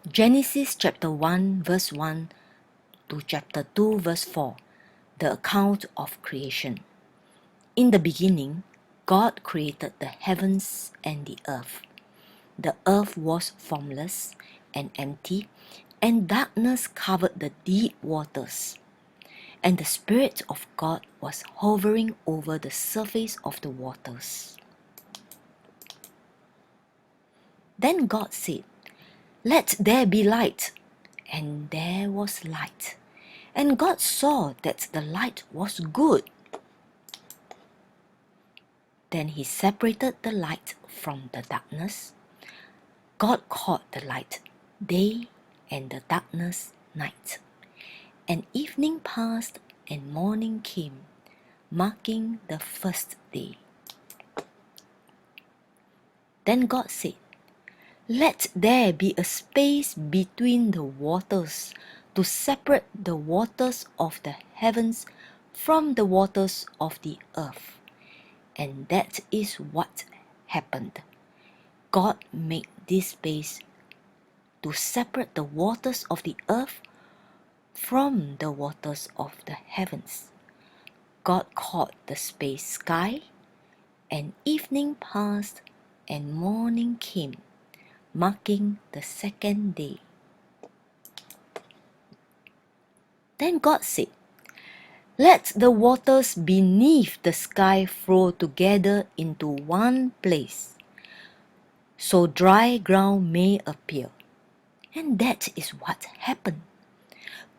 Genesis chapter 1 verse 1 to chapter 2 verse 4, the account of creation. In the beginning, God created the heavens and the earth. The earth was formless and empty, and darkness covered the deep waters. And the Spirit of God was hovering over the surface of the waters. Then God said, "Let there be light." And there was light. And God saw that the light was good. Then he separated the light from the darkness. God called the light day and the darkness night. And evening passed and morning came, marking the first day. Then God said, "Let there be a space between the waters to separate the waters of the heavens from the waters of the earth." And that is what happened. God made this space to separate the waters of the earth from the waters of the heavens. God called the space sky, and evening passed and morning came, marking the second day. Then God said, "Let the waters beneath the sky flow together into one place, so dry ground may appear." And that is what happened.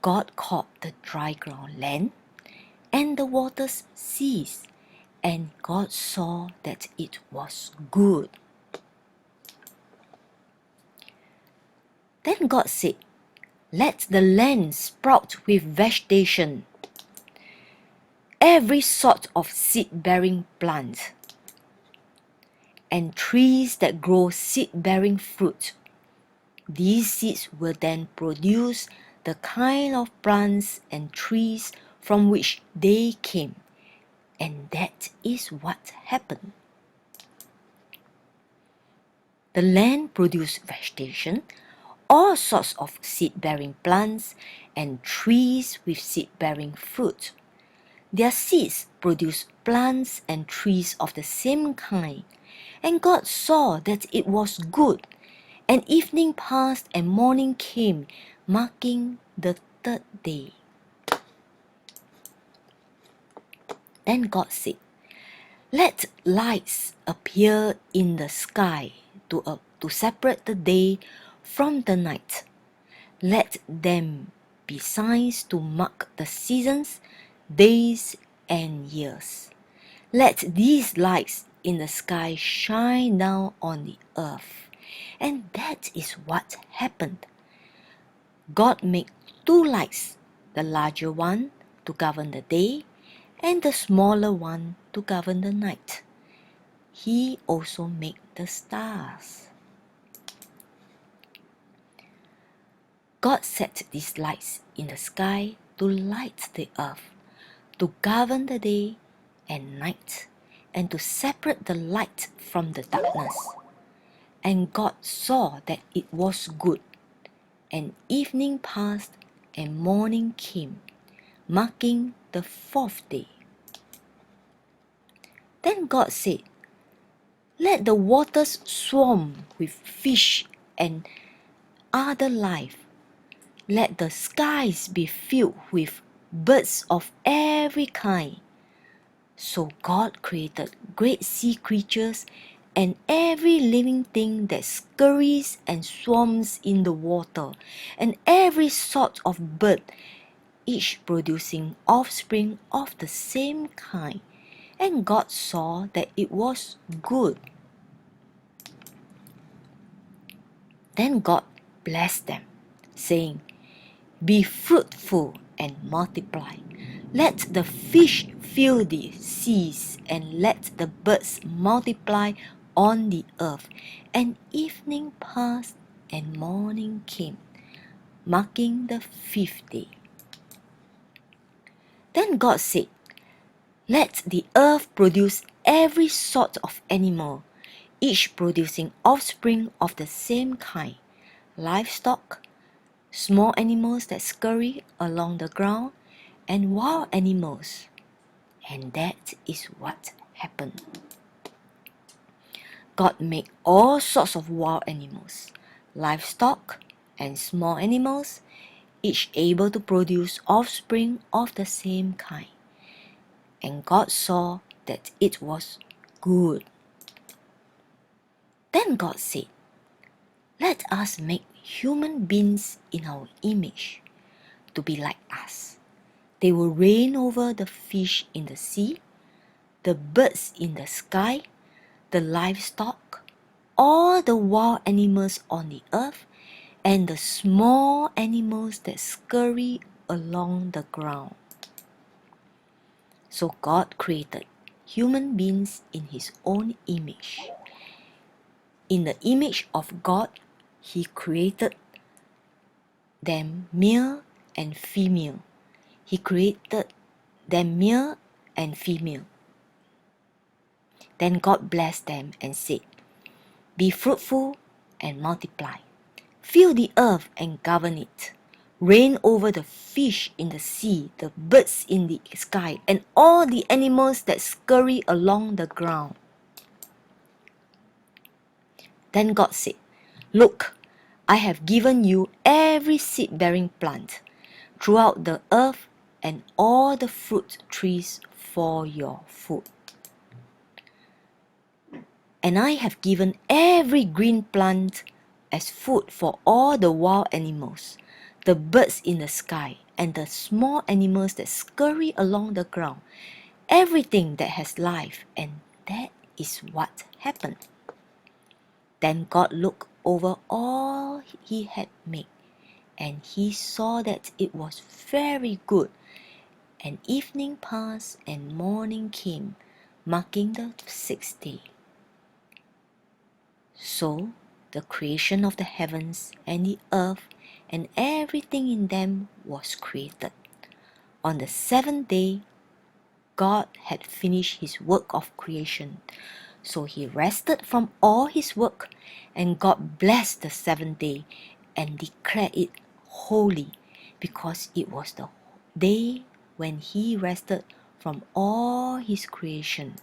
God called the dry ground land, and the waters ceased, and God saw that it was good. Then God said, "Let the land sprout with vegetation, every sort of seed-bearing plant, and trees that grow seed-bearing fruit. These seeds will then produce the kind of plants and trees from which they came." And that is what happened. The land produced vegetation, all sorts of seed-bearing plants, and trees with seed-bearing fruit. Their seeds produced plants and trees of the same kind. And God saw that it was good. And evening passed and morning came, marking the third day. Then God said, "Let lights appear in the sky to separate the day from the night. Let them be signs to mark the seasons, days, and years. Let these lights in the sky shine down on the earth." And that is what happened. God made two lights, the larger one to govern the day, and the smaller one to govern the night. He also made the stars. God set these lights in the sky to light the earth, to govern the day and night, and to separate the light from the darkness. And God saw that it was good. And evening passed and morning came, marking the fourth day. Then God said, "Let the waters swarm with fish and other life. Let the skies be filled with birds of every kind." So God created great sea creatures and every living thing that scurries and swarms in the water, and every sort of bird, each producing offspring of the same kind. And God saw that it was good. Then God blessed them, saying, "Be fruitful and multiply. Let the fish fill the seas, and let the birds multiply on the earth." And evening passed and morning came, marking the fifth day. Then God said, "Let the earth produce every sort of animal, each producing offspring of the same kind, livestock, small animals that scurry along the ground, and wild animals. And that is what happened. God made all sorts of wild animals, livestock, and small animals, each able to produce offspring of the same kind. And God saw that it was good. Then God said, "Let us make human beings in our image, to be like us. They will reign over the fish in the sea, the birds in the sky, the livestock, all the wild animals on the earth, and the small animals that scurry along the ground." So God created human beings in His own image. In the image of God, He created them male and female. He created them male and female. Then God blessed them and said, "Be fruitful and multiply. Fill the earth and govern it. Reign over the fish in the sea, the birds in the sky, and all the animals that scurry along the ground." Then God said, "Look, I have given you every seed-bearing plant throughout the earth and all the fruit trees for your food. And I have given every green plant as food for all the wild animals, the birds in the sky, and the small animals that scurry along the ground, everything that has life." And that is what happened. Then God looked over all He had made, and He saw that it was very good. And evening passed, and morning came, marking the sixth day. So the creation of the heavens and the earth and everything in them was created. On the seventh day, God had finished His work of creation. So He rested from all His work, and God blessed the seventh day and declared it holy, because it was the day when He rested from all His creation.